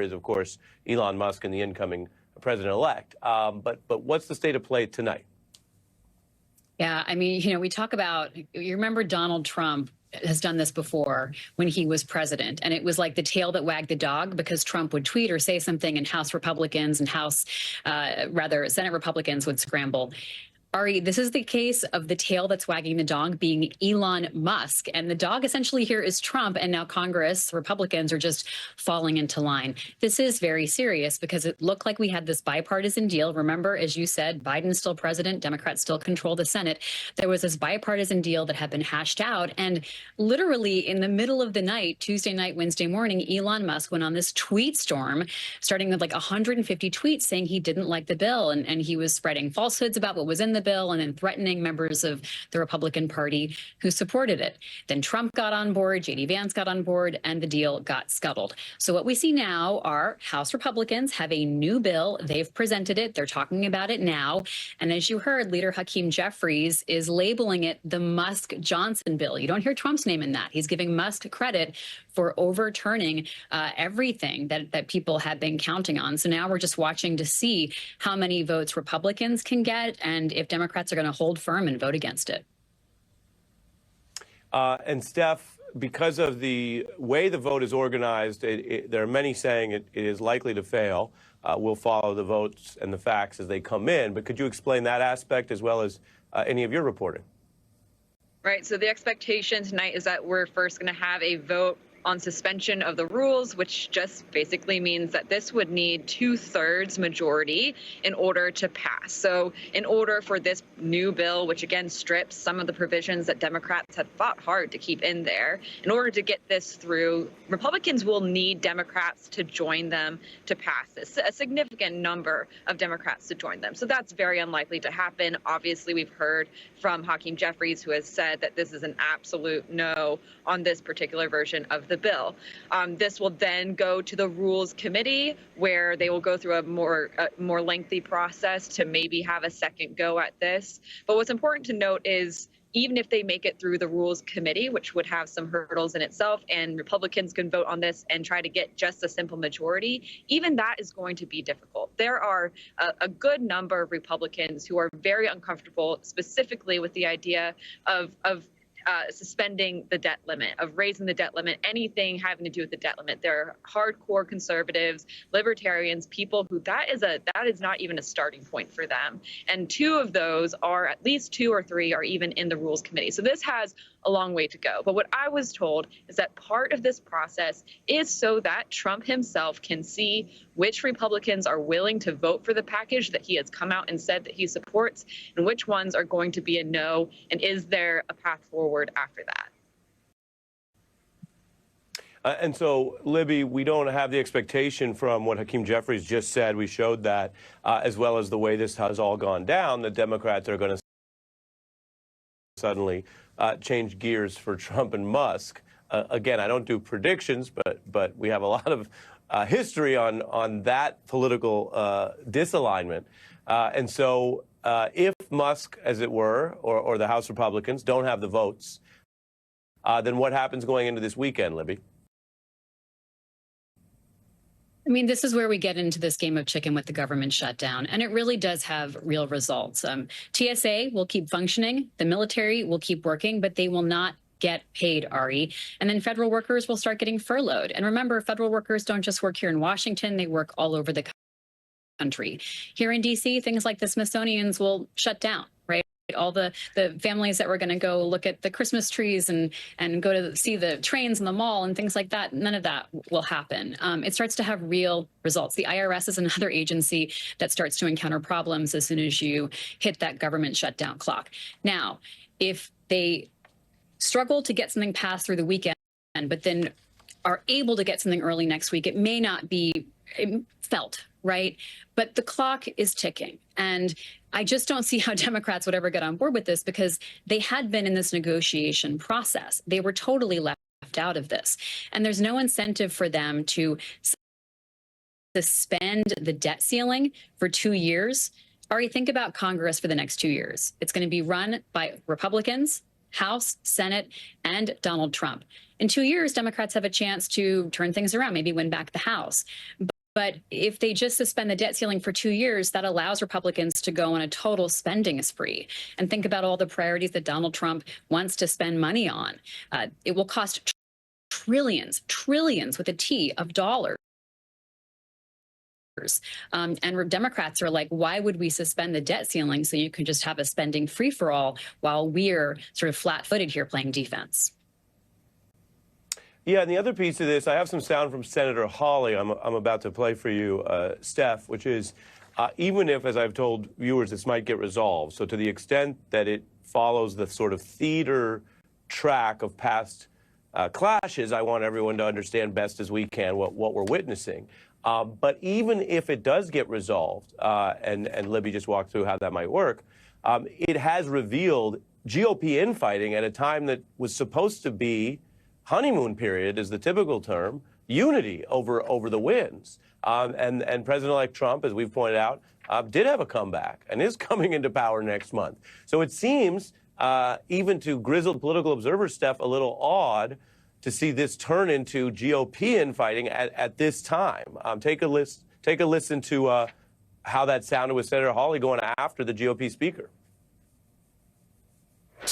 is, of course, Elon Musk and the incoming president-elect. But what's the state of play tonight? Yeah, I mean, we talk about, you remember Donald Trump has done this before when he was president. And it was like the tail that wagged the dog, because Trump would tweet or say something and House Republicans and Senate Republicans would scramble. Ari, this is the case of the tail that's wagging the dog being Elon Musk. And the dog essentially here is Trump. And now Congress, Republicans are just falling into line. This is very serious because it looked like we had this bipartisan deal. Remember, as you said, Biden's still president, Democrats still control the Senate. There was this bipartisan deal that had been hashed out. And literally in the middle of the night, Tuesday night, Wednesday morning, Elon Musk went on this tweet storm, starting with like 150 tweets saying he didn't like the bill. And he was spreading falsehoods about what was in the bill and then threatening members of the Republican Party who supported it. Then Trump got on board, J.D. Vance got on board, and the deal got scuttled. So what we see now are House Republicans have a new bill. They've presented it. They're talking about it now. And as you heard, Leader Hakeem Jeffries is labeling it the Musk-Johnson bill. You don't hear Trump's name in that. He's giving Musk credit for overturning everything that people had been counting on. So now we're just watching to see how many votes Republicans can get and if Democrats are going to hold firm and vote against it. And Steph, because of the way the vote is organized, there are many saying it is likely to fail. We'll follow the votes and the facts as they come in. But could you explain that aspect as well as any of your reporting? Right. So the expectation tonight is that we're first going to have a vote on suspension of the rules, which just basically means that this would need 2/3 majority in order to pass. So in order for this new bill, which again strips some of the provisions that Democrats had fought hard to keep in there, in order to get this through, Republicans will need Democrats to join them to pass this, a significant number of Democrats to join them. So that's very unlikely to happen. Obviously, we've heard from Hakeem Jeffries, who has said that this is an absolute no on this particular version of the bill. This will then go to the Rules Committee, where they will go through a more lengthy process to maybe have a second go at this. But what's important to note is even if they make it through the Rules Committee, which would have some hurdles in itself, and Republicans can vote on this and try to get just a simple majority, even that is going to be difficult. There are a good number of Republicans who are very uncomfortable, specifically with the idea of suspending the debt limit, of raising the debt limit, anything having to do with the debt limit. They're hardcore conservatives, libertarians, people who that is not even a starting point for them. And at least two or three are even in the Rules Committee. So this has a long way to go. But what I was told is that part of this process is so that Trump himself can see which Republicans are willing to vote for the package that he has come out and said that he supports, and which ones are going to be a no, and is there a path forward after that. And so, Libby, we don't have the expectation from what Hakeem Jeffries just said. We showed that, as well as the way this has all gone down, the Democrats are going to suddenly change gears for Trump and Musk. Again, I don't do predictions, but we have a lot of history on that political disalignment. And so if Musk, as it were, or the House Republicans don't have the votes, then what happens going into this weekend, Libby? I mean, this is where we get into this game of chicken with the government shutdown, and it really does have real results. TSA will keep functioning, the military will keep working, but they will not get paid, Ari. And then federal workers will start getting furloughed. And remember, federal workers don't just work here in Washington, they work all over the country. Here in DC, things like the Smithsonian's will shut down, right? All the families that were going to go look at the Christmas trees and go to see the trains in the mall and things like that, none of that will happen. It starts to have real results. The IRS is another agency that starts to encounter problems as soon as you hit that government shutdown clock. Now, if they struggle to get something passed through the weekend, but then are able to get something early next week, it may not be felt, right? But the clock is ticking. And I just don't see how Democrats would ever get on board with this, because they had been in this negotiation process. They were totally left out of this. And there's no incentive for them to suspend the debt ceiling for 2 years. Ari, think about Congress for the next 2 years. It's going to be run by Republicans, House, Senate, and Donald Trump. in 2 years, Democrats have a chance to turn things around, maybe win back the House. But if they just suspend the debt ceiling for 2 years, that allows Republicans to go on a total spending spree and think about all the priorities that Donald Trump wants to spend money on. It will cost trillions with a T of dollars. And Democrats are like, why would we suspend the debt ceiling so you can just have a spending free-for-all while we're sort of flat-footed here playing defense? Yeah, and the other piece of this, I have some sound from Senator Hawley I'm about to play for you, Steph, which is even if, as I've told viewers, this might get resolved, so to the extent that it follows the sort of theater track of past clashes, I want everyone to understand best as we can what we're witnessing. But even if it does get resolved, and Libby just walked through how that might work, it has revealed GOP infighting at a time that was supposed to be honeymoon period is the typical term, unity over the wins. And President-elect Trump, as we've pointed out, did have a comeback and is coming into power next month. So it seems, even to grizzled political observers, Steph, a little odd to see this turn into GOP infighting at this time. Take a listen to how that sounded with Senator Hawley going after the GOP speaker.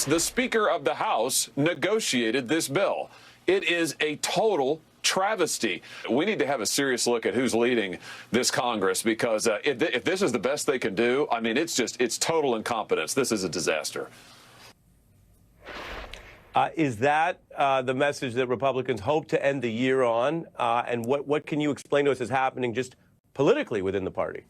The Speaker of the House negotiated this bill. It is a total travesty. We need to have a serious look at who's leading this Congress, because if this is the best they can do, I mean, it's total incompetence. This is a disaster. Is that the message that Republicans hope to end the year on? And what can you explain to us is happening just politically within the party?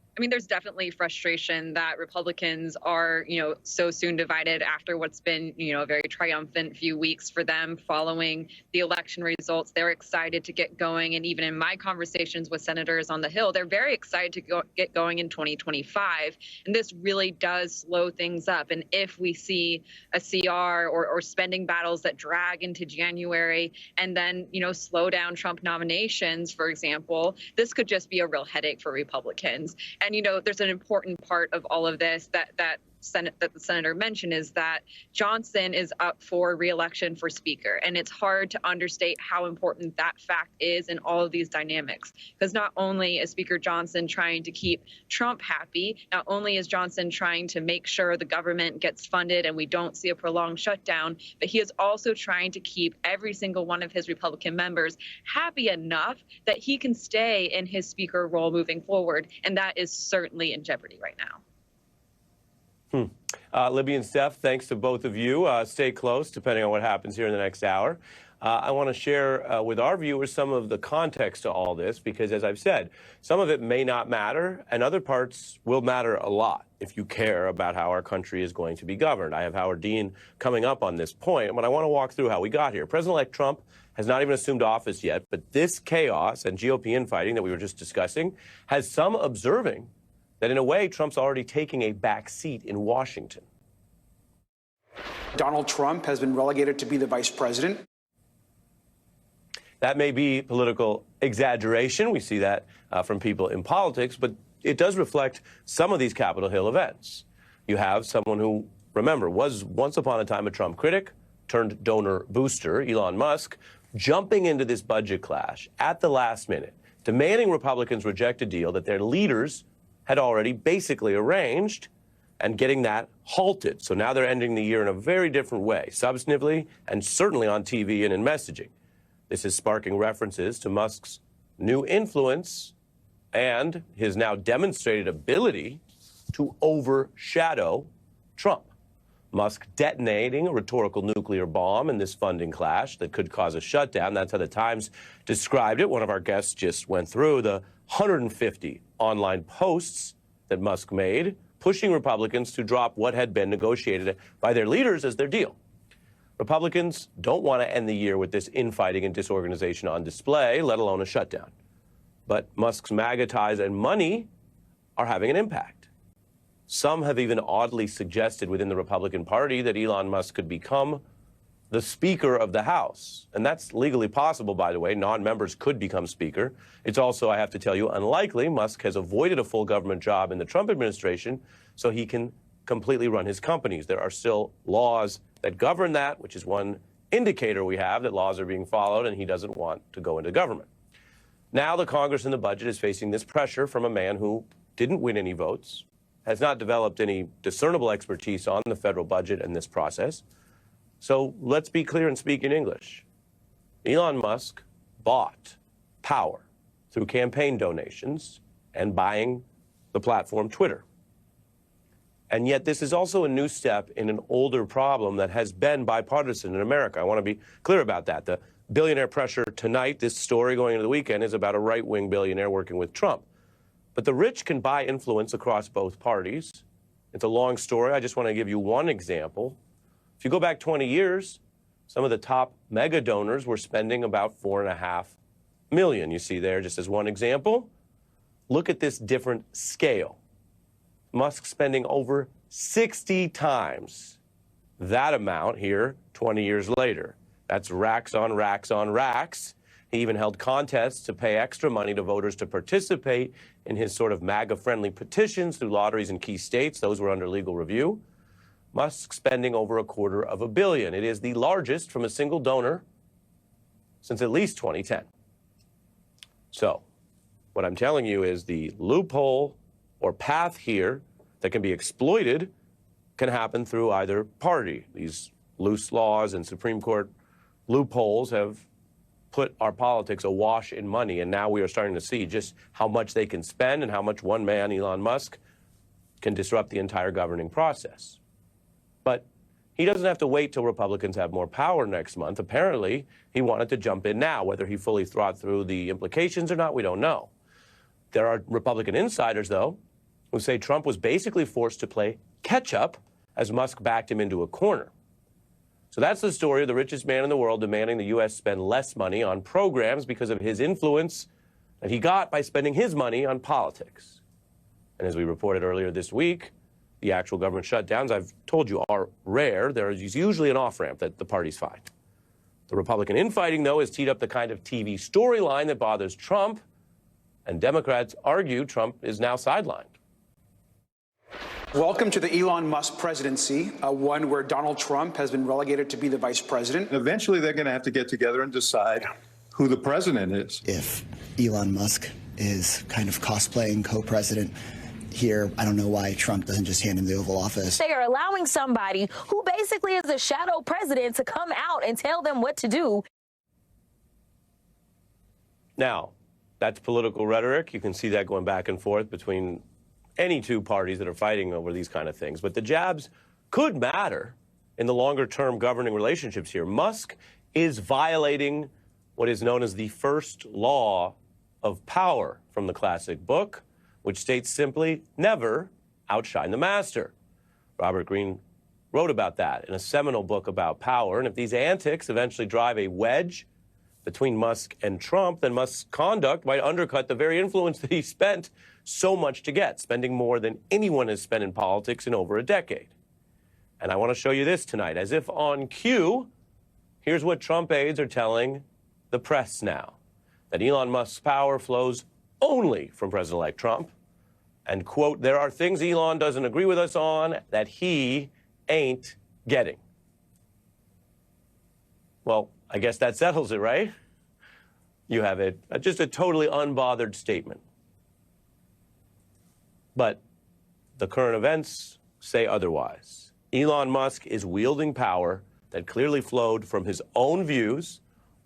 I mean, there's definitely frustration that Republicans are, so soon divided after what's been, a very triumphant few weeks for them following the election results. They're excited to get going. And even in my conversations with senators on the Hill, they're very excited to get going in 2025. And this really does slow things up. And if we see a CR or spending battles that drag into January and then, slow down Trump nominations, for example, this could just be a real headache for Republicans. And, there's an important part of all of this that the senator mentioned is that Johnson is up for re-election for Speaker. And it's hard to understate how important that fact is in all of these dynamics. Because not only is Speaker Johnson trying to keep Trump happy, not only is Johnson trying to make sure the government gets funded and we don't see a prolonged shutdown, but he is also trying to keep every single one of his Republican members happy enough that he can stay in his Speaker role moving forward. And that is certainly in jeopardy right now. Libby and Steph, thanks to both of you. Stay close, depending on what happens here in the next hour. I want to share with our viewers some of the context to all this, because, as I've said, some of it may not matter, and other parts will matter a lot if you care about how our country is going to be governed. I have Howard Dean coming up on this point, but I want to walk through how we got here. President-elect Trump has not even assumed office yet, but this chaos and GOP infighting that we were just discussing has some observing that, in a way, Trump's already taking a back seat in Washington. Donald Trump has been relegated to be the vice president. That may be political exaggeration. We see that from people in politics, but it does reflect some of these Capitol Hill events. You have someone who, remember, was once upon a time a Trump critic, turned donor booster, Elon Musk, jumping into this budget clash at the last minute, demanding Republicans reject a deal that their leaders had already basically arranged, and getting that halted. So now they're ending the year in a very different way, substantively and certainly on TV and in messaging. This is sparking references to Musk's new influence and his now demonstrated ability to overshadow Trump. Musk detonating a rhetorical nuclear bomb in this funding clash that could cause a shutdown. That's how the Times described it. One of our guests just went through the 150 online posts that Musk made, pushing Republicans to drop what had been negotiated by their leaders as their deal. Republicans don't want to end the year with this infighting and disorganization on display, let alone a shutdown. But Musk's MAGA ties and money are having an impact. Some have even oddly suggested within the Republican Party that Elon Musk could become the Speaker of the House. And that's legally possible, by the way. Non-members could become Speaker. It's also, I have to tell you, unlikely. Musk has avoided a full government job in the Trump administration so he can completely run his companies. There are still laws that govern that, which is one indicator we have that laws are being followed and he doesn't want to go into government. Now the Congress and the budget is facing this pressure from a man who didn't win any votes, has not developed any discernible expertise on the federal budget and this process. So let's be clear and speak in English. Elon Musk bought power through campaign donations and buying the platform Twitter. And yet this is also a new step in an older problem that has been bipartisan in America. I want to be clear about that. The billionaire pressure tonight, this story going into the weekend, is about a right-wing billionaire working with Trump. But the rich can buy influence across both parties. It's a long story. I just want to give you one example. If you go back 20 years, some of the top mega donors were spending about $4.5 million. You see there, just as one example. Look at this different scale. Musk spending over 60 times that amount here 20 years later. That's racks on racks on racks. He even held contests to pay extra money to voters to participate in his sort of MAGA-friendly petitions through lotteries in key states. Those were under legal review. Musk spending over $250 million. It is the largest from a single donor since at least 2010. So what I'm telling you is the loophole or path here that can be exploited can happen through either party. These loose laws and Supreme Court loopholes have put our politics awash in money, and now we are starting to see just how much they can spend and how much one man, Elon Musk, can disrupt the entire governing process. But he doesn't have to wait till Republicans have more power next month. Apparently, he wanted to jump in now. Whether he fully thought through the implications or not, we don't know. There are Republican insiders, though, who say Trump was basically forced to play catch-up as Musk backed him into a corner. So that's the story of the richest man in the world demanding the U.S. spend less money on programs because of his influence that he got by spending his money on politics. And as we reported earlier this week, the actual government shutdowns, I've told you, are rare. There is usually an off-ramp that the parties find. The Republican infighting, though, has teed up the kind of TV storyline that bothers Trump, and Democrats argue Trump is now sidelined. Welcome to the Elon Musk presidency, one where Donald Trump has been relegated to be the vice president. Eventually, they're going to have to get together and decide who the president is. If Elon Musk is kind of cosplaying co-president here, I don't know why Trump doesn't just hand him the Oval Office. They are allowing somebody who basically is a shadow president to come out and tell them what to do. Now, that's political rhetoric. You can see that going back and forth between any two parties that are fighting over these kind of things. But the jabs could matter in the longer-term governing relationships here. Musk is violating what is known as the first law of power from the classic book, which states simply, never outshine the master. Robert Greene wrote about that in a seminal book about power. And if these antics eventually drive a wedge between Musk and Trump, then Musk's conduct might undercut the very influence that he spent so much to get, spending more than anyone has spent in politics in over a decade. And I want to show you this tonight. As if on cue, here's what Trump aides are telling the press now, that Elon Musk's power flows only from President-elect Trump. And, quote, there are things Elon doesn't agree with us on that he ain't getting. Well, I guess that settles it, right? You have it. Just a totally unbothered statement. But the current events say otherwise. Elon Musk is wielding power that clearly flowed from his own views,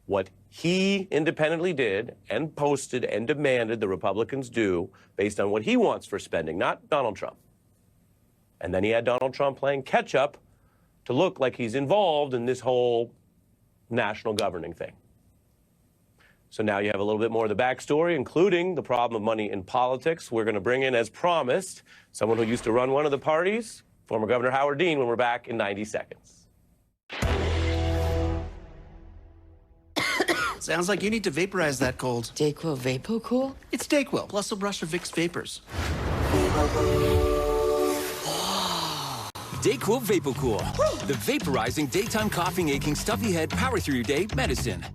what he independently did and posted and demanded the Republicans do based on what he wants for spending, not Donald Trump. And then he had Donald Trump playing catch-up to look like he's involved in this whole national governing thing. So now you have a little bit more of the backstory, including the problem of money in politics. We're going to bring in, as promised, someone who used to run one of the parties, former Governor Howard Dean, when we're back in 90 seconds. Sounds like you need to vaporize that cold. Dayquil VapoCool? It's Dayquil, plus a brush of Vicks Vapors. Dayquil VapoCool, the vaporizing daytime coughing, aching, stuffy head, power through your day medicine.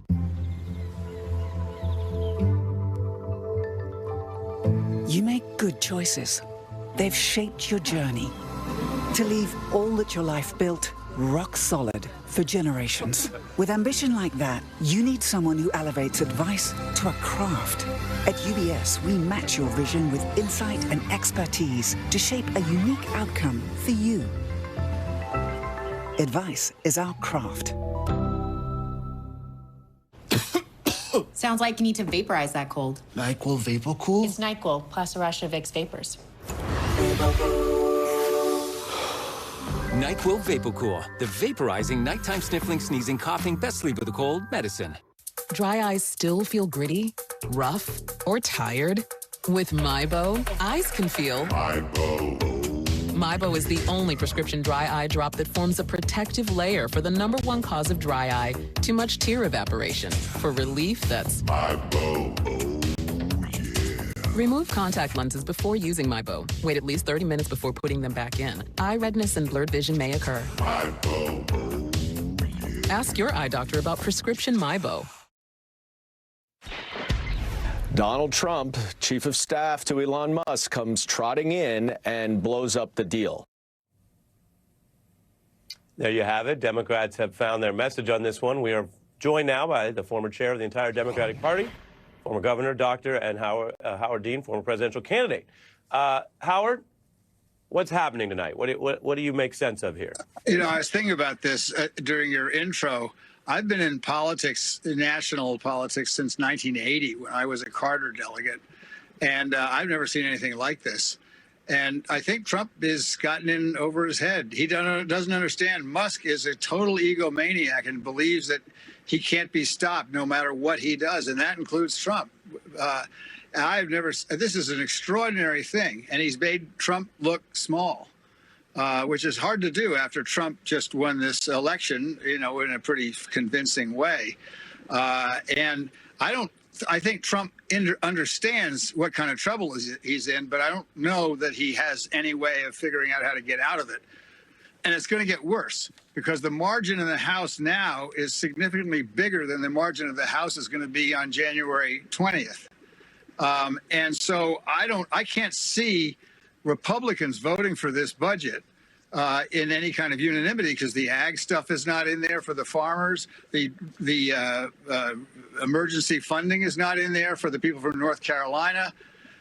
You make good choices. They've shaped your journey. To leave all that your life built rock solid for generations. With ambition like that, you need someone who elevates advice to a craft. At UBS, we match your vision with insight and expertise to shape a unique outcome for you. Advice is our craft. Sounds like you need to vaporize that cold. NyQuil Vapor Cool? It's NyQuil plus a rush of Vicks Vapors. NyQuil Vapor Cool, the vaporizing nighttime sniffling, sneezing, coughing, best sleep with a cold medicine. Dry eyes still feel gritty, rough, or tired? With MyBo, eyes can feel MyBo. MyBo is the only prescription dry eye drop that forms a protective layer for the #1 cause of dry eye, too much tear evaporation. For relief, that's MyBo. Remove contact lenses before using MyBo. Wait at least 30 minutes before putting them back in. Eye redness and blurred vision may occur. Ask your eye doctor about prescription MyBo. Donald Trump, chief of staff to Elon Musk, comes trotting in and blows up the deal. There you have it. Democrats have found their message on this one. We are joined now by the former chair of the entire Democratic Party, former governor, Dr. and Howard Dean, former presidential candidate. Howard, what's happening tonight? What do you make sense of here? You know, I was thinking about this during your intro. I've been in politics, national politics, since 1980 when I was a Carter delegate, and I've never seen anything like this. And I think Trump has gotten in over his head. He doesn't understand. Musk is a total egomaniac and believes that he can't be stopped no matter what he does, and that includes Trump. This is an extraordinary thing, and he's made Trump look small, which is hard to do after Trump just won this election, you know, in a pretty convincing way. And I think Trump understands what kind of trouble he's in, but I don't know that he has any way of figuring out how to get out of it. And it's going to get worse because the margin in the House now is significantly bigger than the margin of the House is going to be on January 20th. And so I can't see Republicans voting for this budget in any kind of unanimity because the ag stuff is not in there for the farmers. The emergency funding is not in there for the people from North Carolina.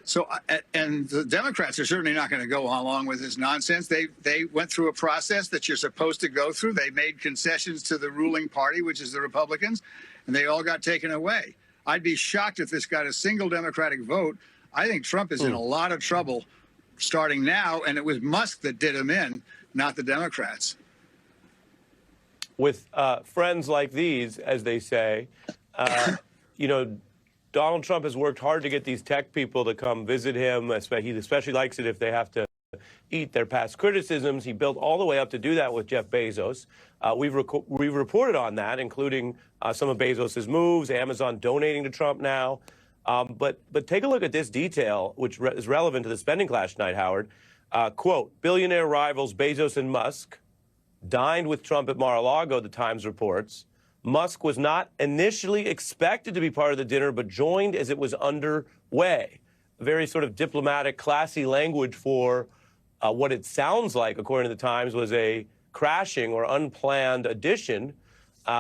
So, and the Democrats are certainly not going to go along with this nonsense. They went through a process that you're supposed to go through. They made concessions to the ruling party, which is the Republicans, and they all got taken away. I'd be shocked if this got a single Democratic vote. I think Trump is in a lot of trouble starting now, and it was Musk that did him in, not the Democrats. With friends like these, as they say, you know, Donald Trump has worked hard to get these tech people to come visit him. He especially likes it if they have to eat their past criticisms. He built all the way up to do that with Jeff Bezos. We've reported on that, including some of Bezos's moves, Amazon donating to Trump now. But take a look at this detail, which is relevant to the spending clash tonight, Howard. Quote, billionaire rivals Bezos and Musk dined with Trump at Mar-a-Lago, the Times reports. Musk was not initially expected to be part of the dinner, but joined as it was underway. Very sort of diplomatic, classy language for what it sounds like, according to the Times, was a crashing or unplanned addition,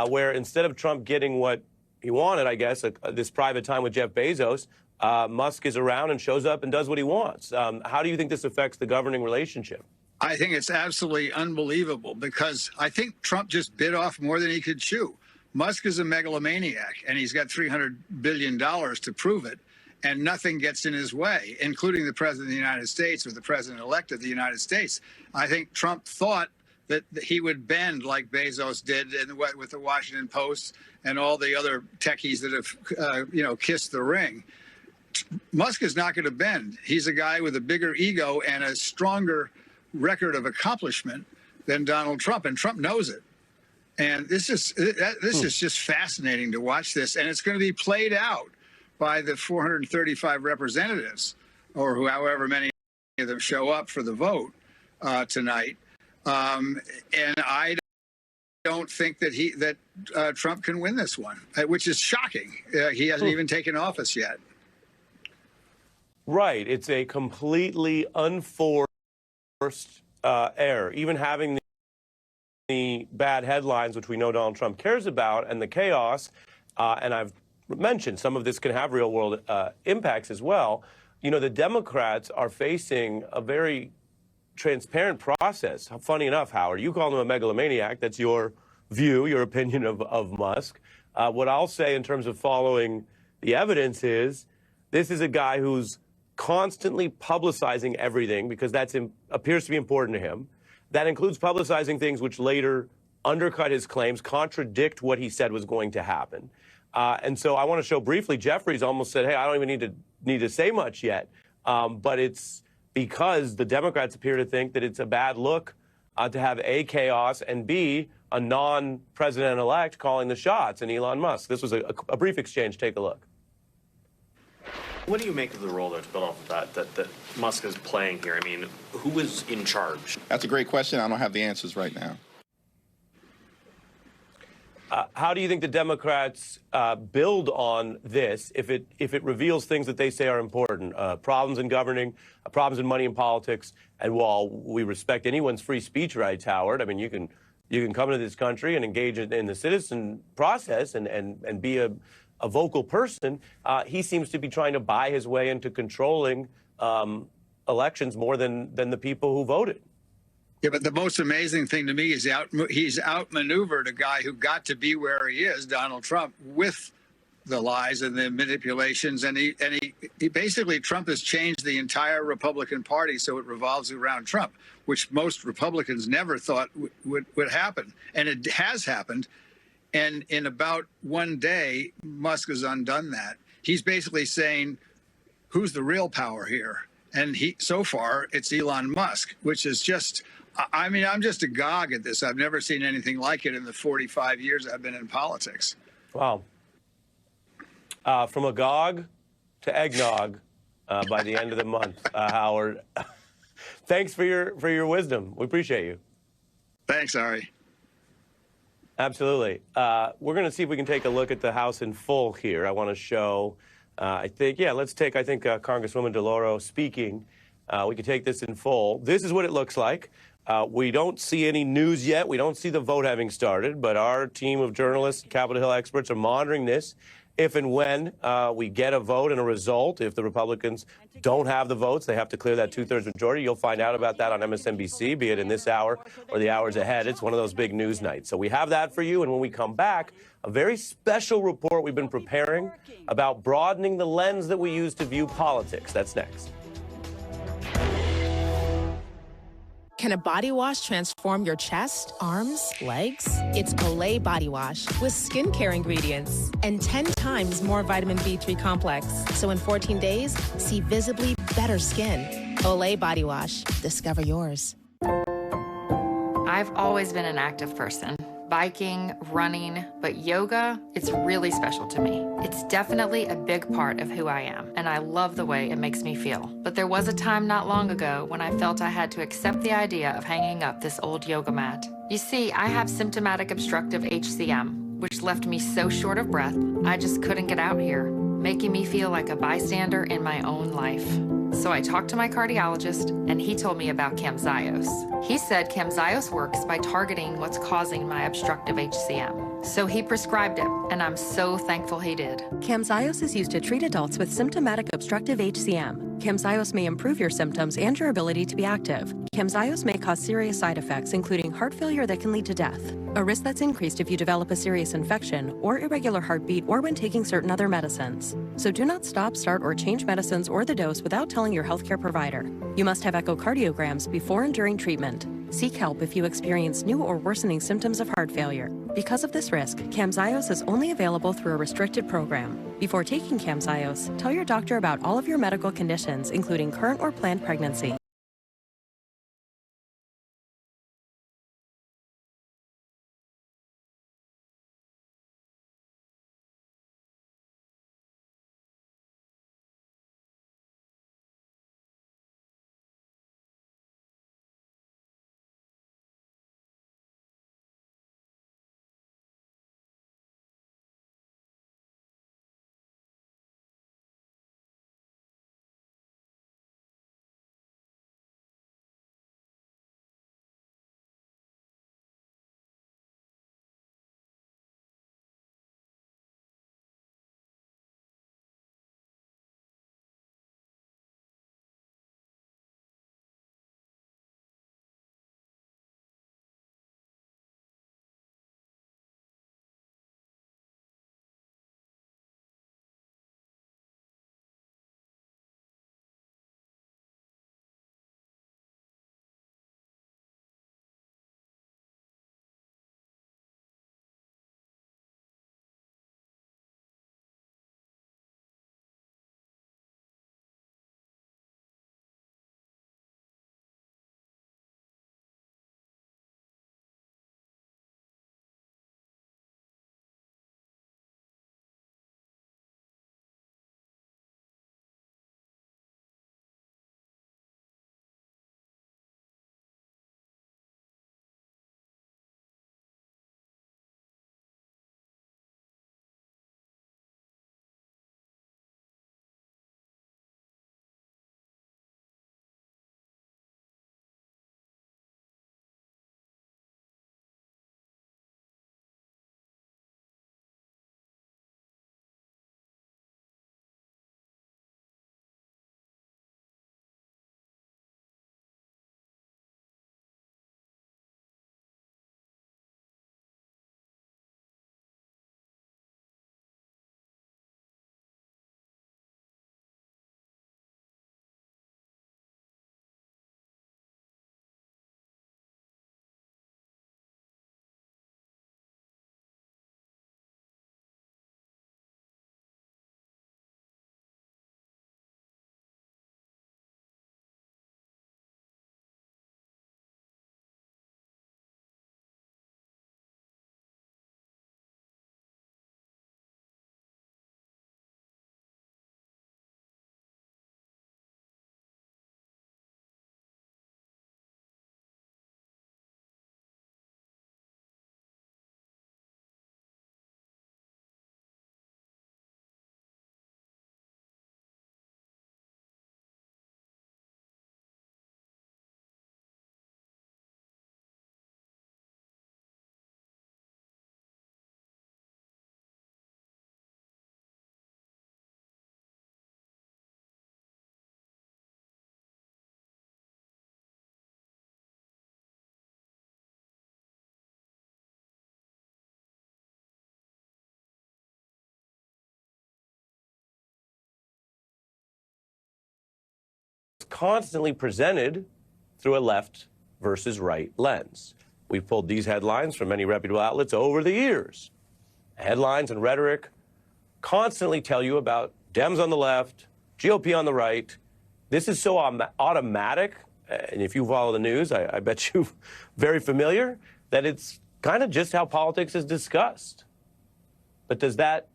where instead of Trump getting what he wanted, I guess, this private time with Jeff Bezos, Musk is around and shows up and does what he wants. How do you think this affects the governing relationship? I think it's absolutely unbelievable because I think Trump just bit off more than he could chew. Musk is a megalomaniac, and he's got $300 billion to prove it, and nothing gets in his way, including the president of the United States or the president-elect of the United States. I think Trump thought that he would bend like Bezos did with the Washington Post and all the other techies that have, kissed the ring. Musk is not going to bend. He's a guy with a bigger ego and a stronger record of accomplishment than Donald Trump, and Trump knows it. And this is just fascinating to watch this, and it's going to be played out by the 435 representatives, or however many of them show up for the vote tonight. And I don't think that Trump can win this one, which is shocking. He hasn't even taken office yet. Right. It's a completely unforced error. Even having the bad headlines, which we know Donald Trump cares about, and the chaos, and I've mentioned some of this can have real-world impacts as well. You know, the Democrats are facing a very transparent process. Funny enough, Howard, you call him a megalomaniac. That's your view, your opinion of Musk. What I'll say in terms of following the evidence is this is a guy who's constantly publicizing everything because that appears to be important to him. That includes publicizing things which later undercut his claims, contradict what he said was going to happen. And so I want to show briefly, Jeffries almost said, hey, I don't even need to say much yet. But it's because the Democrats appear to think that it's a bad look to have A, chaos, and B, a non-president-elect calling the shots in Elon Musk. This was a brief exchange. Take a look. What do you make of the role that's built off of that Musk is playing here? I mean, who is in charge? That's a great question. I don't have the answers right now. How do you think the Democrats build on this if it reveals things that they say are important? Problems in governing, problems in money and politics. And while we respect anyone's free speech rights, Howard, I mean, you can come into this country and engage in the citizen process and be a vocal person. He seems to be trying to buy his way into controlling elections more than the people who voted. Yeah, but the most amazing thing to me is he's outmaneuvered a guy who got to be where he is, Donald Trump, with the lies and the manipulations. And he basically, Trump has changed the entire Republican Party so it revolves around Trump, which most Republicans never thought would happen. And it has happened. And in about one day, Musk has undone that. He's basically saying, who's the real power here? And so far, it's Elon Musk, which is just, I mean, I'm just agog at this. I've never seen anything like it in the 45 years I've been in politics. Wow. From agog to eggnog by the end of the month, Howard. Thanks for your wisdom. We appreciate you. Thanks, Ari. Absolutely. We're going to see if we can take a look at the House in full here. I want to show, let's take, Congresswoman DeLauro speaking. We can take this in full. This is what it looks like. We don't see any news yet. We don't see the vote having started, but our team of journalists, Capitol Hill experts, are monitoring this. If and when we get a vote and a result, if the Republicans don't have the votes, they have to clear that two-thirds majority. You'll find out about that on MSNBC, be it in this hour or the hours ahead. It's one of those big news nights. So we have that for you. And when we come back, a very special report we've been preparing about broadening the lens that we use to view politics. That's next. Can a body wash transform your chest, arms, legs? It's Olay Body Wash with skincare ingredients and 10 times more vitamin B3 complex. So in 14 days, see visibly better skin. Olay Body Wash. Discover yours. I've always been an active person. Biking, running, but yoga, it's really special to me. It's definitely a big part of who I am, and I love the way it makes me feel. But there was a time not long ago when I felt I had to accept the idea of hanging up this old yoga mat. You see, I have symptomatic obstructive HCM, which left me so short of breath, I just couldn't get out here, making me feel like a bystander in my own life. So I talked to my cardiologist, and he told me about Camzyos. He said Camzyos works by targeting what's causing my obstructive HCM. So he prescribed it, and I'm so thankful he did. Camzyos is used to treat adults with symptomatic obstructive HCM. Camzyos may improve your symptoms and your ability to be active. Camzyos may cause serious side effects, including heart failure that can lead to death, a risk that's increased if you develop a serious infection or irregular heartbeat or when taking certain other medicines. So do not stop, start, or change medicines or the dose without telling your healthcare provider. You must have echocardiograms before and during treatment. Seek help if you experience new or worsening symptoms of heart failure. Because of this risk, Camzyos is only available through a restricted program. Before taking Camzyos, tell your doctor about all of your medical conditions, including current or planned pregnancy. constantly presented through a left versus right lens. We've pulled these headlines from many reputable outlets over the years. Headlines and rhetoric constantly tell you about Dems on the left, GOP on the right. This is so automatic, and if you follow the news, I bet you're very familiar, that it's kind of just how politics is discussed. But does that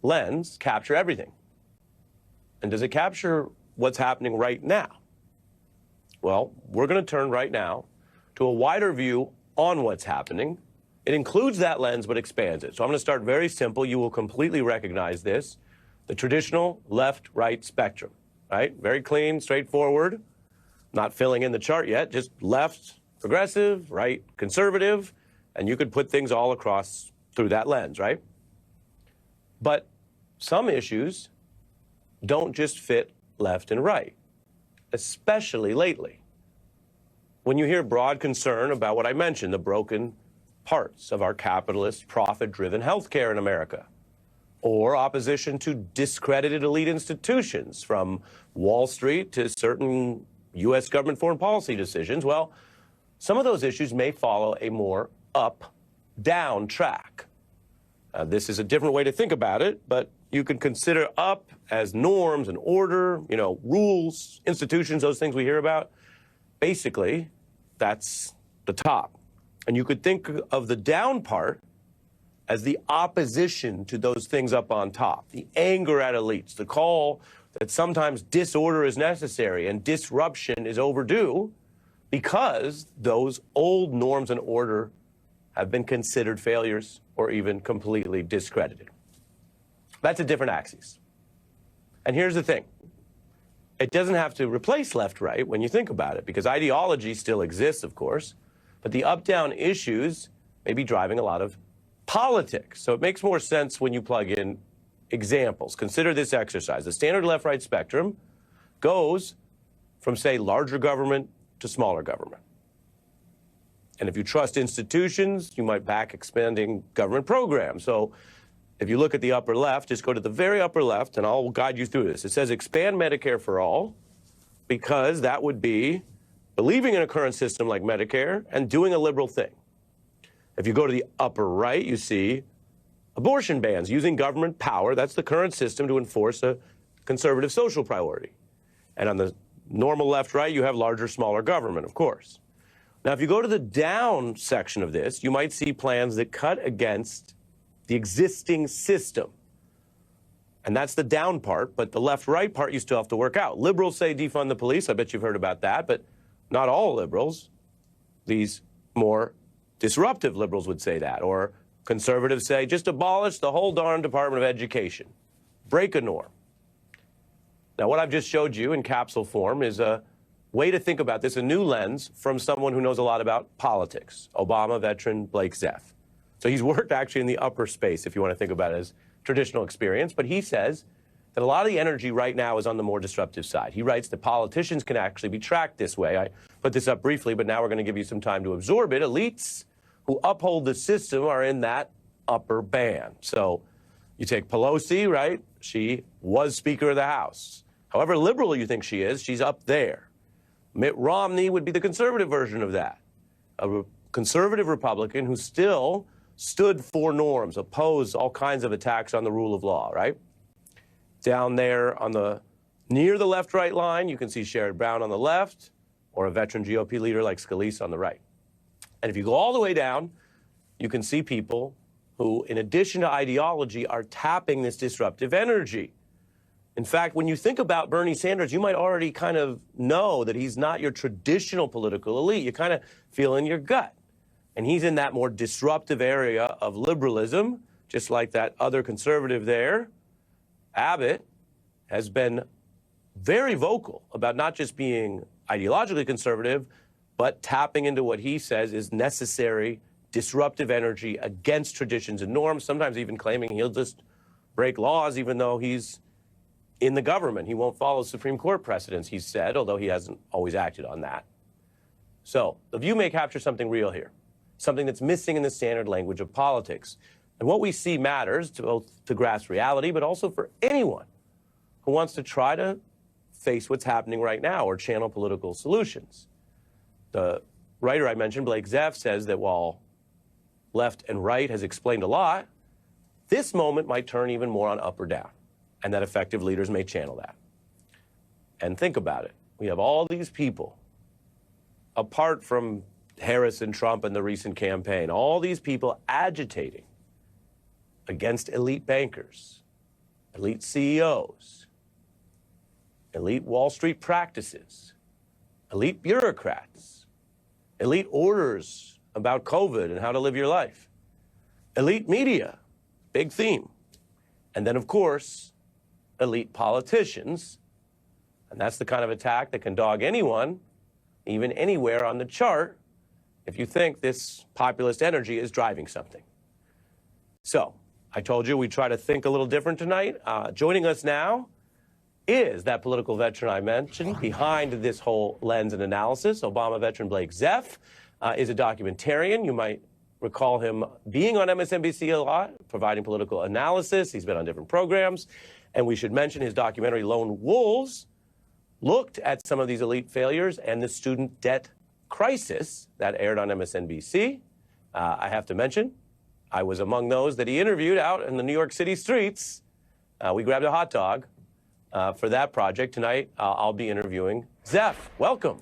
lens capture everything? And does it capture what's happening right now? Well, we're going to turn right now to a wider view on what's happening. It includes that lens, but expands it. So I'm going to start very simple. You will completely recognize this. The traditional left-right spectrum, right? Very clean, straightforward. Not filling in the chart yet, just left, progressive, right, conservative. And you could put things all across through that lens, right? But some issues don't just fit left and right, especially lately. When you hear broad concern about what I mentioned, the broken parts of our capitalist, profit-driven healthcare in America, or opposition to discredited elite institutions from Wall Street to certain U.S. government foreign policy decisions, well, some of those issues may follow a more up-down track. This is a different way to think about it, but you can consider up as norms and order, rules, institutions, those things we hear about. Basically, that's the top. And you could think of the down part as the opposition to those things up on top, the anger at elites, the call that sometimes disorder is necessary and disruption is overdue because those old norms and order have been considered failures or even completely discredited. That's a different axis. And here's the thing. It doesn't have to replace left-right when you think about it, because ideology still exists, of course, but the up-down issues may be driving a lot of politics. So it makes more sense when you plug in examples. Consider this exercise. The standard left-right spectrum goes from, say, larger government to smaller government. And if you trust institutions, you might back expanding government programs. So if you look at the upper left, just go to the very upper left, and I'll guide you through this. It says expand Medicare for all, because that would be believing in a current system like Medicare and doing a liberal thing. If you go to the upper right, you see abortion bans, using government power, that's the current system, to enforce a conservative social priority. And on the normal left-right, you have larger, smaller government, of course. Now, if you go to the down section of this, you might see plans that cut against the existing system. And that's the down part, but the left-right part you still have to work out. Liberals say defund the police. I bet you've heard about that, but not all liberals. These more disruptive liberals would say that. Or conservatives say just abolish the whole darn Department of Education. Break a norm. Now, what I've just showed you in capsule form is a way to think about this, a new lens from someone who knows a lot about politics. Obama veteran Blake Zeff. So he's worked actually in the upper space, if you want to think about it as traditional experience. But he says that a lot of the energy right now is on the more disruptive side. He writes that politicians can actually be tracked this way. I put this up briefly, but now we're going to give you some time to absorb it. Elites who uphold the system are in that upper band. So you take Pelosi, right? She was Speaker of the House. However liberal you think she is, she's up there. Mitt Romney would be the conservative version of that. A conservative Republican who still stood for norms, opposed all kinds of attacks on the rule of law, right? Down there on the near the left-right line, you can see Sherrod Brown on the left, or a veteran GOP leader like Scalise on the right. And if you go all the way down, you can see people who, in addition to ideology, are tapping this disruptive energy. In fact, when you think about Bernie Sanders, you might already kind of know that he's not your traditional political elite. You kind of feel in your gut. And he's in that more disruptive area of liberalism, just like that other conservative there. Abbott has been very vocal about not just being ideologically conservative, but tapping into what he says is necessary disruptive energy against traditions and norms, sometimes even claiming he'll just break laws even though he's in the government. He won't follow Supreme Court precedents, he said, although he hasn't always acted on that. So the View may capture something real here, something that's missing in the standard language of politics. And what we see matters to both to grasp reality, but also for anyone who wants to try to face what's happening right now or channel political solutions. The writer I mentioned, Blake Zeff, says that while left and right has explained a lot, this moment might turn even more on up or down, and that effective leaders may channel that. And think about it. We have all these people, apart from Harris and Trump and the recent campaign, all these people agitating against elite bankers, elite CEOs, elite Wall Street practices, elite bureaucrats, elite orders about COVID and how to live your life, elite media, big theme, and then, of course, elite politicians. And that's the kind of attack that can dog anyone, even anywhere on the chart, if you think this populist energy is driving something. So, I told you we'd try to think a little different tonight. Joining us now is that political veteran I mentioned behind this whole lens and analysis. Obama veteran Blake Zeff is a documentarian. You might recall him being on MSNBC a lot, providing political analysis. He's been on different programs. And we should mention his documentary, Lone Wolves, looked at some of these elite failures and the student debt crisis that aired on MSNBC. I have to mention, I was among those that he interviewed out in the New York City streets. We grabbed a hot dog for that project. Tonight, I'll be interviewing Zeff. Welcome.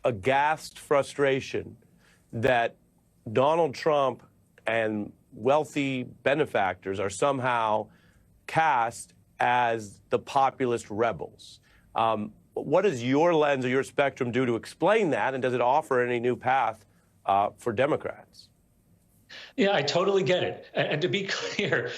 Aghast frustration that Donald Trump and wealthy benefactors are somehow cast as the populist rebels. What does your lens or your spectrum do to explain that, and does it offer any new path for Democrats? Yeah, I totally get it. And to be clear,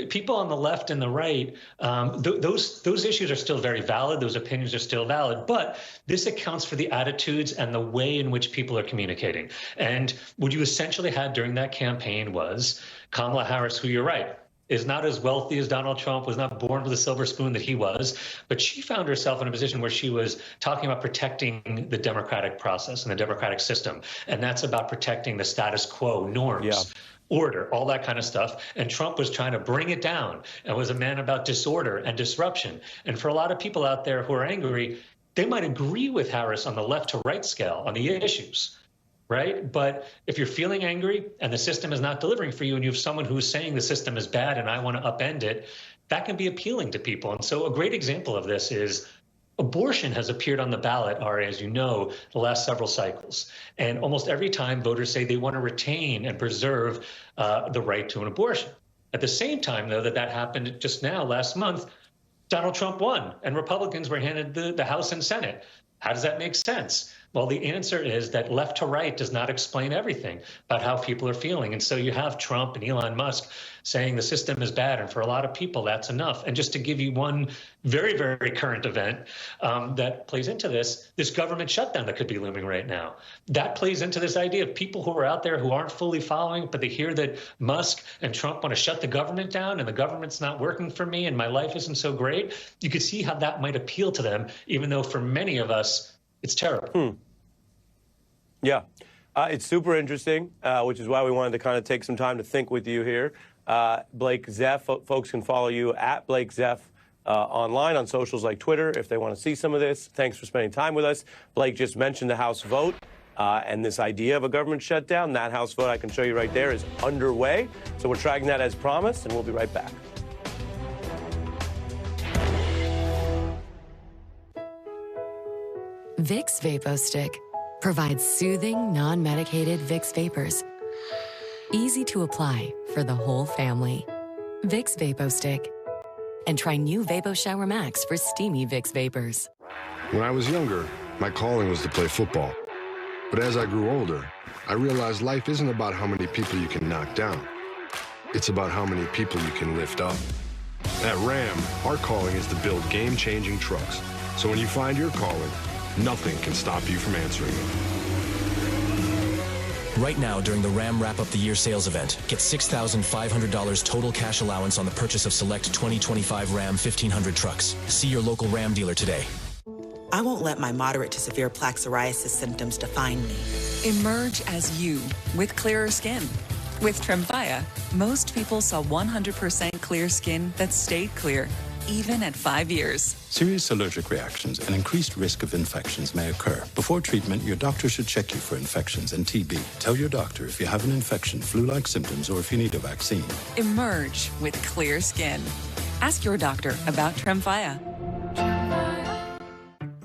people on the left and the right, those issues are still very valid. Those opinions are still valid. But this accounts for the attitudes and the way in which people are communicating. And what you essentially had during that campaign was Kamala Harris, who you're right, is not as wealthy as Donald Trump, was not born with a silver spoon that he was, but she found herself in a position where she was talking about protecting the democratic process and the democratic system. And that's about protecting the status quo, norms, order, all that kind of stuff. And Trump was trying to bring it down and was a man about disorder and disruption. And for a lot of people out there who are angry, they might agree with Harris on the left to right scale on the issues. Right? But if you're feeling angry and the system is not delivering for you, and you have someone who's saying the system is bad and I want to upend it, that can be appealing to people. And so a great example of this is abortion has appeared on the ballot, Ari, as you know, the last several cycles. And almost every time voters say they want to retain and preserve the right to an abortion. At the same time, though, that happened just now, last month, Donald Trump won and Republicans were handed the House and Senate. How does that make sense? Well, the answer is that left to right does not explain everything about how people are feeling. And so you have Trump and Elon Musk saying the system is bad. And for a lot of people, that's enough. And just to give you one very, very current event that plays into this government shutdown that could be looming right now. That plays into this idea of people who are out there who aren't fully following, but they hear that Musk and Trump want to shut the government down and the government's not working for me and my life isn't so great. You could see how that might appeal to them, even though for many of us, it's terrible. Yeah, it's super interesting, which is why we wanted to kind of take some time to think with you here. Blake Zeff, folks can follow you at Blake Zeff online on socials like Twitter if they want to see some of this. Thanks for spending time with us. Blake just mentioned the House vote and this idea of a government shutdown. That House vote, I can show you right there, is underway. So we're tracking that as promised, and we'll be right back. Vicks VapoStick provides soothing, non-medicated Vicks vapors. Easy to apply for the whole family. Vicks VapoStick. And try new Vapo Shower Max for steamy Vicks vapors. When I was younger, my calling was to play football. But as I grew older, I realized life isn't about how many people you can knock down. It's about how many people you can lift up. At Ram, our calling is to build game-changing trucks. So when you find your calling, nothing can stop you from answering it. Right now, during the Ram Wrap Up the Year sales event, get $6,500 total cash allowance on the purchase of select 2025 Ram 1500 trucks. See your local Ram dealer today. I won't let my moderate to severe plaque psoriasis symptoms define me. Emerge as you with clearer skin. With Tremfya, most people saw 100% clear skin that stayed clear, even at 5 years. Serious allergic reactions and increased risk of infections may occur. Before treatment, your doctor should check you for infections and TB. Tell your doctor if you have an infection, flu-like symptoms, or if you need a vaccine. Emerge with clear skin. Ask your doctor about Tremfya.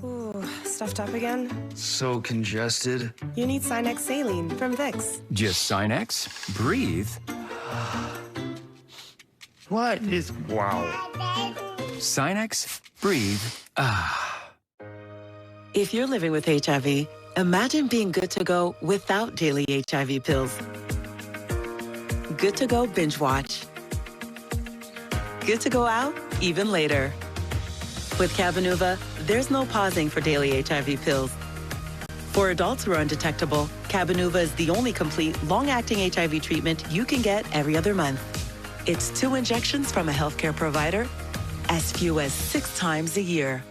Ooh, stuffed up again? So congested. You need Sinex Saline from Vicks. Just Sinex? Breathe. What is... Wow. Sinex, breathe, If you're living with HIV, imagine being good to go without daily HIV pills. Good to go binge watch. Good to go out even later. With Cabenuva, there's no pausing for daily HIV pills. For adults who are undetectable, Cabenuva is the only complete, long-acting HIV treatment you can get every other month. It's 2 injections from a healthcare provider, as few as 6 times a year.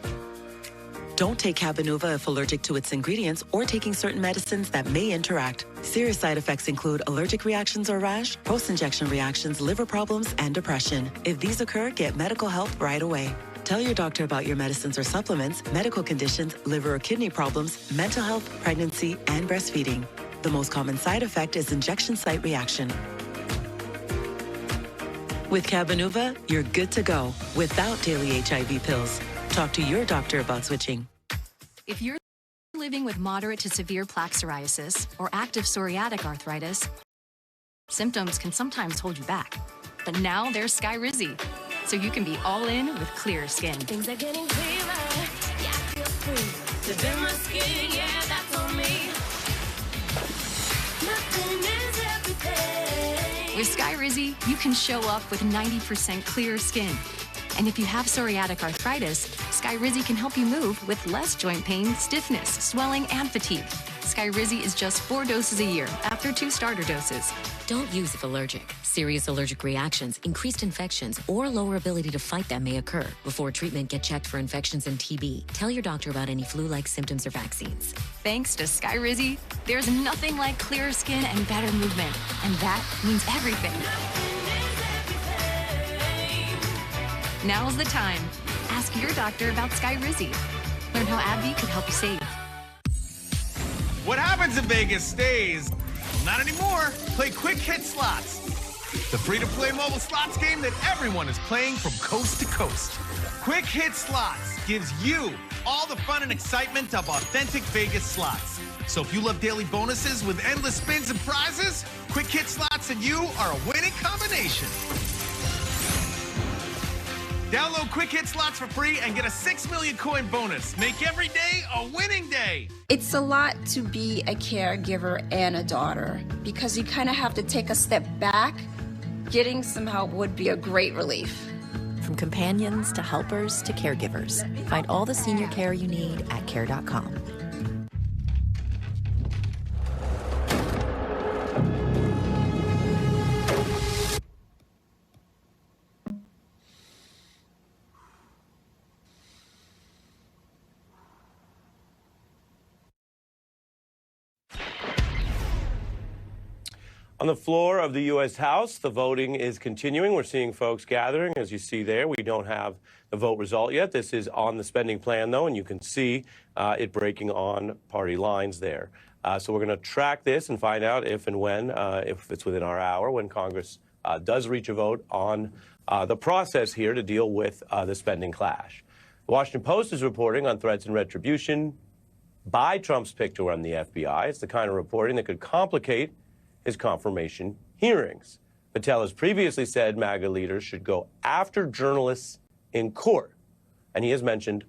Don't take Cabenuva if allergic to its ingredients or taking certain medicines that may interact. Serious side effects include allergic reactions or rash, post-injection reactions, liver problems, and depression. If these occur, get medical help right away. Tell your doctor about your medicines or supplements, medical conditions, liver or kidney problems, mental health, pregnancy, and breastfeeding. The most common side effect is injection site reaction. With Cabenuva, you're good to go without daily HIV pills. Talk to your doctor about switching. If you're living with moderate to severe plaque psoriasis or active psoriatic arthritis, symptoms can sometimes hold you back. But now there's Skyrizi, so you can be all in with clearer skin. Things are getting clearer. Yeah, I feel free. To bend my skin, yeah, that's on me. Nothing is everything. With Skyrizi, you can show up with 90% clearer skin. And if you have psoriatic arthritis, Skyrizi can help you move with less joint pain, stiffness, swelling, and fatigue. Skyrizi is just 4 doses a year after 2 starter doses. Don't use if allergic. Serious allergic reactions, increased infections, or lower ability to fight them may occur. Before treatment, get checked for infections and TB. Tell your doctor about any flu-like symptoms or vaccines. Thanks to Skyrizi, there's nothing like clearer skin and better movement. And that means everything. Now's the time. Ask your doctor about Skyrizi. Learn how AbbVie could help you save. What happens in Vegas stays. Not anymore. Play Quick Hit Slots, the free-to-play mobile slots game that everyone is playing from coast to coast. Quick Hit Slots gives you all the fun and excitement of authentic Vegas slots. So if you love daily bonuses with endless spins and prizes, Quick Hit Slots and you are a winning combination. Download Quick Hit Slots for free and get a 6 million coin bonus. Make every day a winning day. It's a lot to be a caregiver and a daughter because you kind of have to take a step back. Getting some help would be a great relief. From companions to helpers to caregivers, find all the senior care you need at care.com. On the floor of the U.S. House, the voting is continuing. We're seeing folks gathering, as you see there. We don't have the vote result yet. This is on the spending plan, though, and you can see it breaking on party lines there. So we're going to track this and find out if and when, if it's within our hour, when Congress does reach a vote on the process here to deal with the spending clash. The Washington Post is reporting on threats and retribution by Trump's pick to run the FBI. It's the kind of reporting that could complicate his confirmation hearings. Patel has previously said MAGA leaders should go after journalists in court. And he has mentioned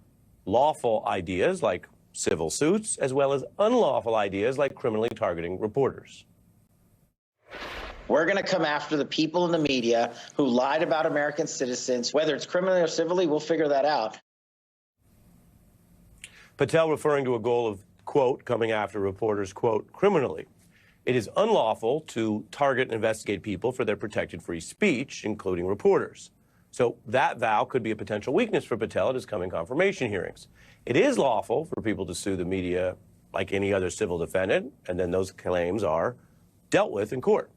lawful ideas like civil suits, as well as unlawful ideas like criminally targeting reporters. We're going to come after the people in the media who lied about American citizens. Whether it's criminally or civilly, we'll figure that out. Patel referring to a goal of, quote, coming after reporters, quote, criminally. It is unlawful to target and investigate people for their protected free speech, including reporters. So that vow could be a potential weakness for Patel at his coming confirmation hearings. It is lawful for people to sue the media like any other civil defendant, and then those claims are dealt with in court.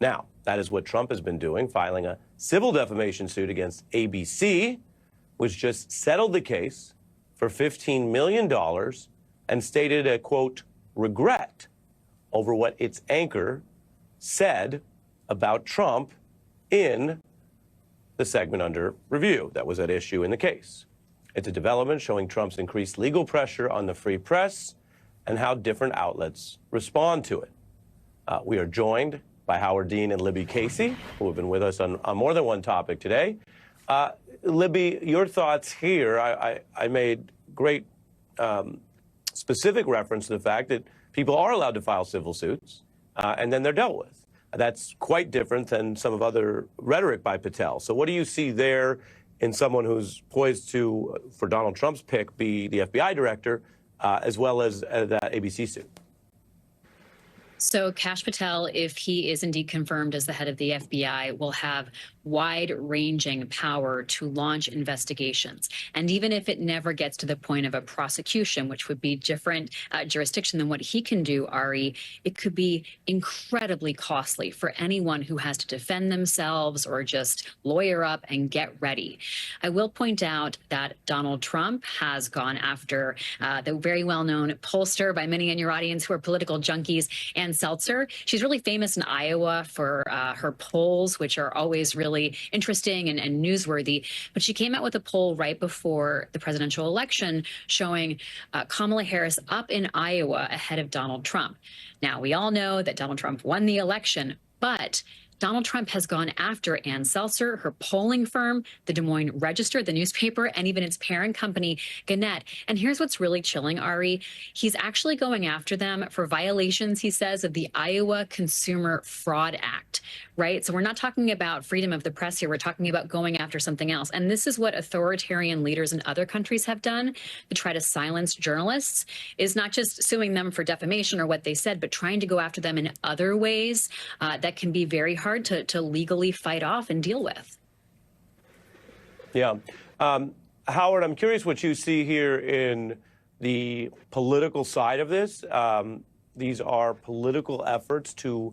Now, that is what Trump has been doing, filing a civil defamation suit against ABC, which just settled the case for $15 million and stated a, quote, regret over what its anchor said about Trump in the segment under review that was at issue in the case. It's a development showing Trump's increased legal pressure on the free press and how different outlets respond to it. We are joined by Howard Dean and Libby Casey, who have been with us on more than one topic today. Libby, your thoughts here. I made great specific reference to the fact that people are allowed to file civil suits, and then they're dealt with. That's quite different than some of other rhetoric by Patel. So what do you see there in someone who's poised to, for Donald Trump's pick, be the FBI director, as well as that ABC suit? So Kash Patel, if he is indeed confirmed as the head of the FBI, will have wide-ranging power to launch investigations. And even if it never gets to the point of a prosecution, which would be different jurisdiction than what he can do, Ari, it could be incredibly costly for anyone who has to defend themselves or just lawyer up and get ready. I will point out that Donald Trump has gone after the very well-known pollster by many in your audience who are political junkies and Ann Seltzer. She's really famous in Iowa for her polls, which are always really interesting and newsworthy. But she came out with a poll right before the presidential election showing Kamala Harris up in Iowa ahead of Donald Trump. Now, we all know that Donald Trump won the election, but Donald Trump has gone after Ann Seltzer, her polling firm, the Des Moines Register, the newspaper, and even its parent company, Gannett. And here's what's really chilling, Ari. He's actually going after them for violations, he says, of the Iowa Consumer Fraud Act, right? So we're not talking about freedom of the press here. We're talking about going after something else. And this is what authoritarian leaders in other countries have done to try to silence journalists, is not just suing them for defamation or what they said, but trying to go after them in other ways that can be very hard to legally fight off and deal with. Yeah. Howard, I'm curious what you see here in the political side of this. These are political efforts to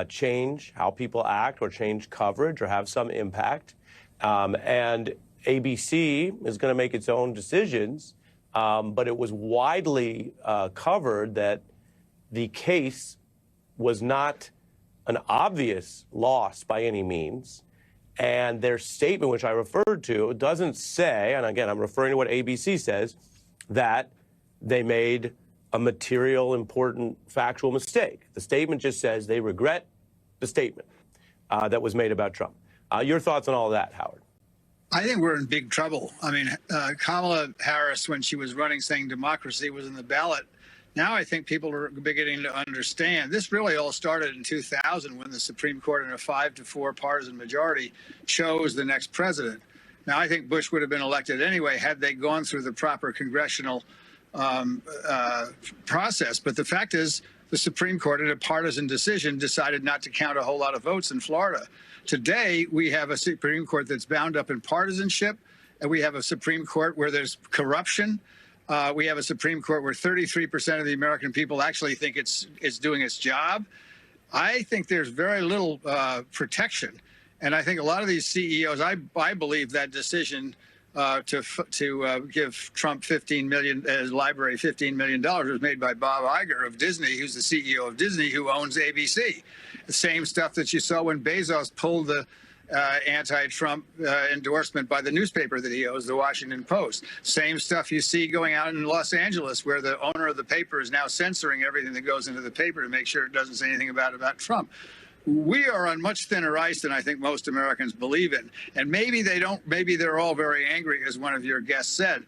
change how people act or change coverage or have some impact. And ABC is going to make its own decisions, but it was widely covered that the case was not an obvious loss by any means. And their statement, which I referred to, doesn't say, and again, I'm referring to what ABC says, that they made a material, important, factual mistake. The statement just says they regret the statement that was made about Trump. Your thoughts on all of that, Howard? I think we're in big trouble. I mean, Kamala Harris, when she was running saying democracy was in the ballot, now I think people are beginning to understand. This really all started in 2000 when the Supreme Court in a 5-4 partisan majority chose the next president. Now, I think Bush would have been elected anyway had they gone through the proper congressional process. But the fact is, the Supreme Court, in a partisan decision, decided not to count a whole lot of votes in Florida. Today, we have a Supreme Court that's bound up in partisanship, and we have a Supreme Court where there's corruption. We have a Supreme Court where 33% of the American people actually think it's doing its job. I think there's very little protection. And I think a lot of these CEOs, I believe that decision to give Trump $15 million, his library $15 million was made by Bob Iger of Disney, who's the CEO of Disney, who owns ABC. The same stuff that you saw when Bezos pulled the anti-Trump endorsement by the newspaper that he owns, the Washington Post. Same stuff you see going out in Los Angeles, where the owner of the paper is now censoring everything that goes into the paper to make sure it doesn't say anything about Trump. We are on much thinner ice than I think most Americans believe in. And maybe they don't, maybe they're all very angry, as one of your guests said.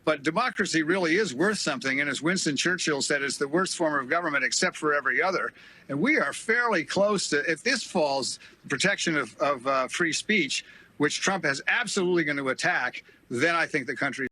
But democracy really is worth something. And as Winston Churchill said, it's the worst form of government except for every other. And we are fairly close to, if this falls, protection of free speech, which Trump is absolutely going to attack, then I think the country.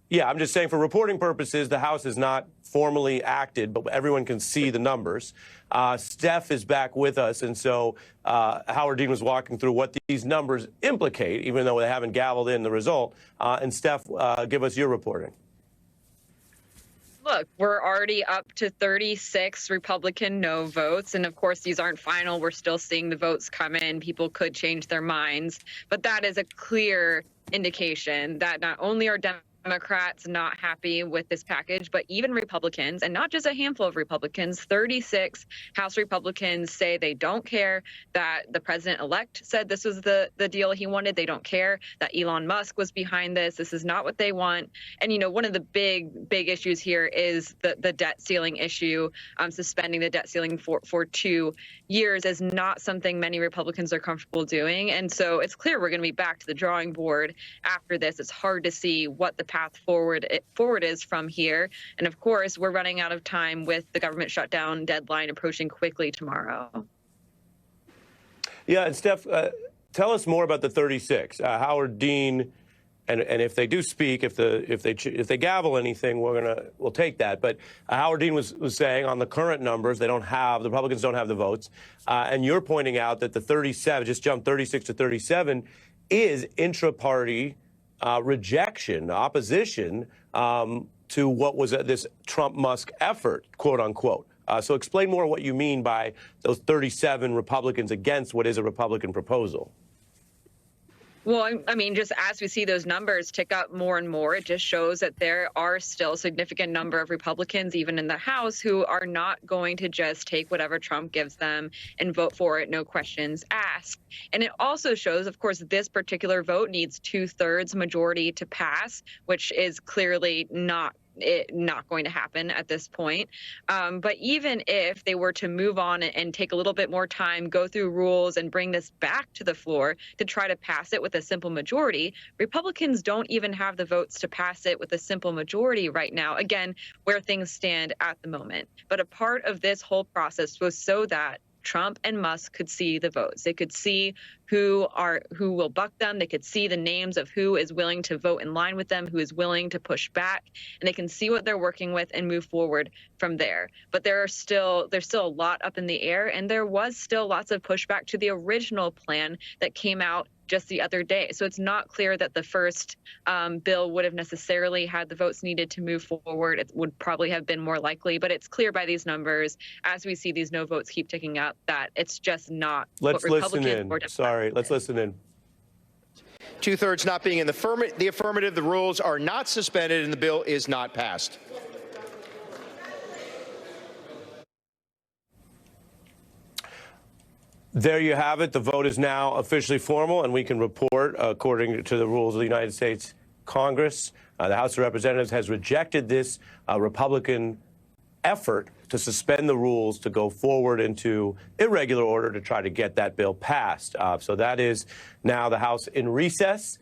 Yeah, I'm just saying for reporting purposes, the House has not formally acted, but everyone can see the numbers. Steph is back with us, and so Howard Dean was walking through what these numbers implicate, even though they haven't gavelled in the result. And Steph, give us your reporting. Look, we're already up to 36 Republican no votes. And of course, these aren't final. We're still seeing the votes come in. People could change their minds. But that is a clear indication that not only are Democrats Democrats not happy with this package, but even Republicans, and not just a handful of Republicans, 36 House Republicans say they don't care that the president-elect said this was the deal he wanted. They don't care that Elon Musk was behind this. This is not what they want. And, you know, one of the big issues here is the debt ceiling issue. Suspending the debt ceiling for 2 years is not something many Republicans are comfortable doing. And so it's clear we're going to be back to the drawing board after this. It's hard to see what the path forward is from here. And of course, we're running out of time with the government shutdown deadline approaching quickly tomorrow. Yeah, and Steph, tell us more about the 36. Howard Dean, and if they do speak, if they gavel anything, we'll take that. But Howard Dean was saying on the current numbers, the Republicans don't have the votes, and you're pointing out that the 37 just jumped 36 to 37 is intra-party rejection, opposition to what was this Trump-Musk effort, quote unquote. So explain more what you mean by those 37 Republicans against what is a Republican proposal. Well, I mean, just as we see those numbers tick up more and more, it just shows that there are still a significant number of Republicans, even in the House, who are not going to just take whatever Trump gives them and vote for it, no questions asked. And it also shows, of course, this particular vote needs 2/3 majority to pass, which is clearly not going to happen at this point. But even if they were to move on and take a little bit more time, go through rules and bring this back to the floor to try to pass it with a simple majority, Republicans don't even have the votes to pass it with a simple majority right now, again, where things stand at the moment. But a part of this whole process was so that Trump and Musk could see the votes. They could see who will buck them. They could see the names of who is willing to vote in line with them, who is willing to push back, and they can see what they're working with and move forward from there. But there's still a lot up in the air, and there was still lots of pushback to the original plan that came out just the other day. So it's not clear that the first bill would have necessarily had the votes needed to move forward. It would probably have been more likely, but it's clear by these numbers, as we see these no votes keep ticking up, that it's just not Let's what Republicans listen in. or Democrats. Sorry, let's listen in. 2/3 not being in the affirmative, the rules are not suspended and the bill is not passed. There you have it. The vote is now officially formal, and we can report, according to the rules of the United States Congress, the House of Representatives has rejected this Republican effort to suspend the rules to go forward into irregular order to try to get that bill passed. So that is now the House in recess.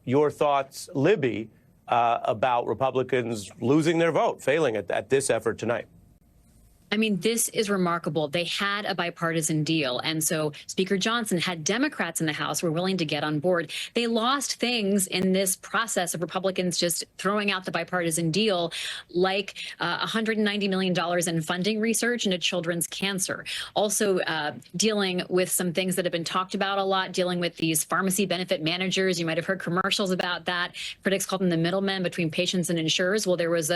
Your thoughts, Libby, about Republicans losing their vote, failing at this effort tonight? I mean, this is remarkable. They had a bipartisan deal. And so Speaker Johnson had Democrats in the House who were willing to get on board. They lost things in this process of Republicans just throwing out the bipartisan deal, like $190 million in funding research into children's cancer. Also dealing with some things that have been talked about a lot, dealing with these pharmacy benefit managers. You might have heard commercials about that. Critics called them the middlemen between patients and insurers. Well, there was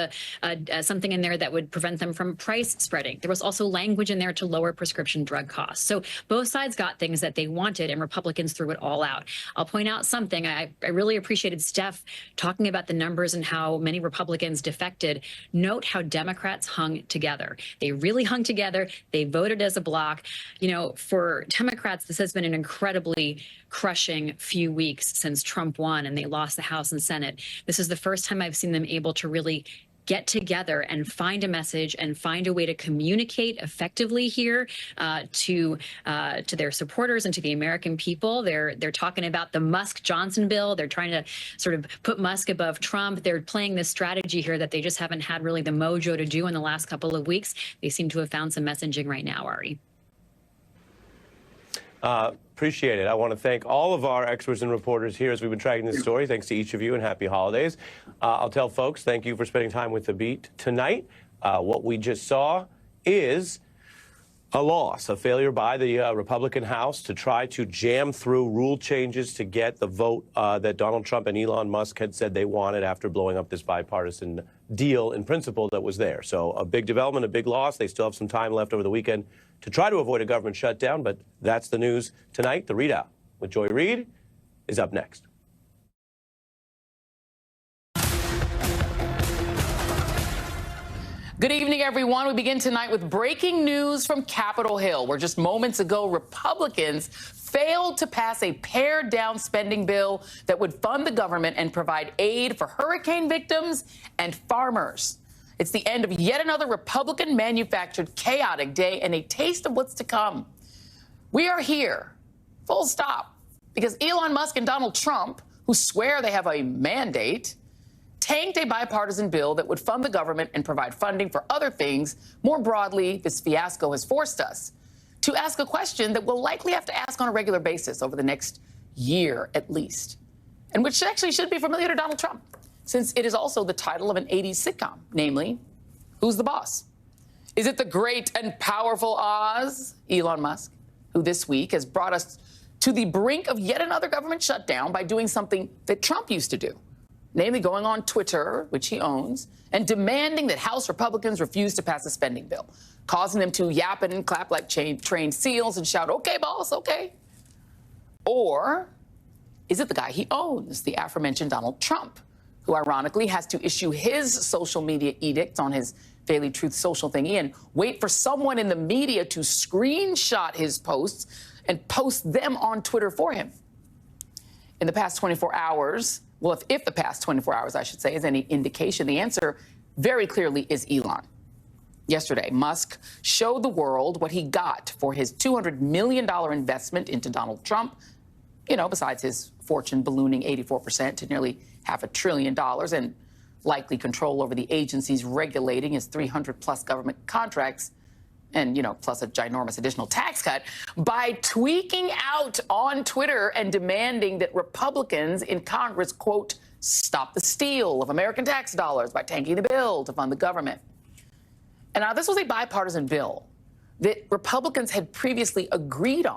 something in there that would prevent them from price spreading. There was also language in there to lower prescription drug costs. So both sides got things that they wanted, and Republicans threw it all out. I'll point out something. I really appreciated Steph talking about the numbers and how many Republicans defected. Note how Democrats hung together. They really hung together. They voted as a bloc. You know, for Democrats, this has been an incredibly crushing few weeks since Trump won and they lost the House and Senate. This is the first time I've seen them able to really get together and find a message and find a way to communicate effectively here to their supporters and to the American people. They're talking about the Musk-Johnson bill. They're trying to sort of put Musk above Trump. They're playing this strategy here that they just haven't had really the mojo to do in the last couple of weeks. They seem to have found some messaging right now, Ari. Appreciate it. I want to thank all of our experts and reporters here as we've been tracking this story. Thanks to each of you and happy holidays. I'll tell folks, thank you for spending time with The Beat tonight. What we just saw is a loss, a failure by the Republican House to try to jam through rule changes to get the vote that Donald Trump and Elon Musk had said they wanted after blowing up this bipartisan deal in principle that was there. So a big development, a big loss. They still have some time left over the weekend to try to avoid a government shutdown, but that's the news tonight. The ReadOut with Joy Reid is up next. Good evening, everyone. We begin tonight with breaking news from Capitol Hill, where just moments ago, Republicans failed to pass a pared-down spending bill that would fund the government and provide aid for hurricane victims and farmers. It's the end of yet another Republican-manufactured chaotic day and a taste of what's to come. We are here, full stop, because Elon Musk and Donald Trump, who swear they have a mandate, tanked a bipartisan bill that would fund the government and provide funding for other things. More broadly, this fiasco has forced us to ask a question that we'll likely have to ask on a regular basis over the next year at least, and which actually should be familiar to Donald Trump, since it is also the title of an 80s sitcom, namely, Who's the Boss? Is it the great and powerful Oz, Elon Musk, who this week has brought us to the brink of yet another government shutdown by doing something that Trump used to do? Namely going on Twitter, which he owns, and demanding that House Republicans refuse to pass a spending bill, causing them to yap and clap like trained seals and shout, "Okay, boss, okay." Or is it the guy he owns, the aforementioned Donald Trump, who ironically has to issue his social media edict on his Daily Truth social thingy and wait for someone in the media to screenshot his posts and post them on Twitter for him? In the past 24 hours, well, if the past 24 hours, I should say, is any indication, the answer very clearly is Elon. Yesterday, Musk showed the world what he got for his $200 million investment into Donald Trump, you know, besides his fortune ballooning 84% to nearly $500 billion and likely control over the agencies regulating his 300-plus government contracts, and, you know, plus a ginormous additional tax cut, by tweaking out on Twitter and demanding that Republicans in Congress, quote, stop the steal of American tax dollars by tanking the bill to fund the government. And now this was a bipartisan bill that Republicans had previously agreed on.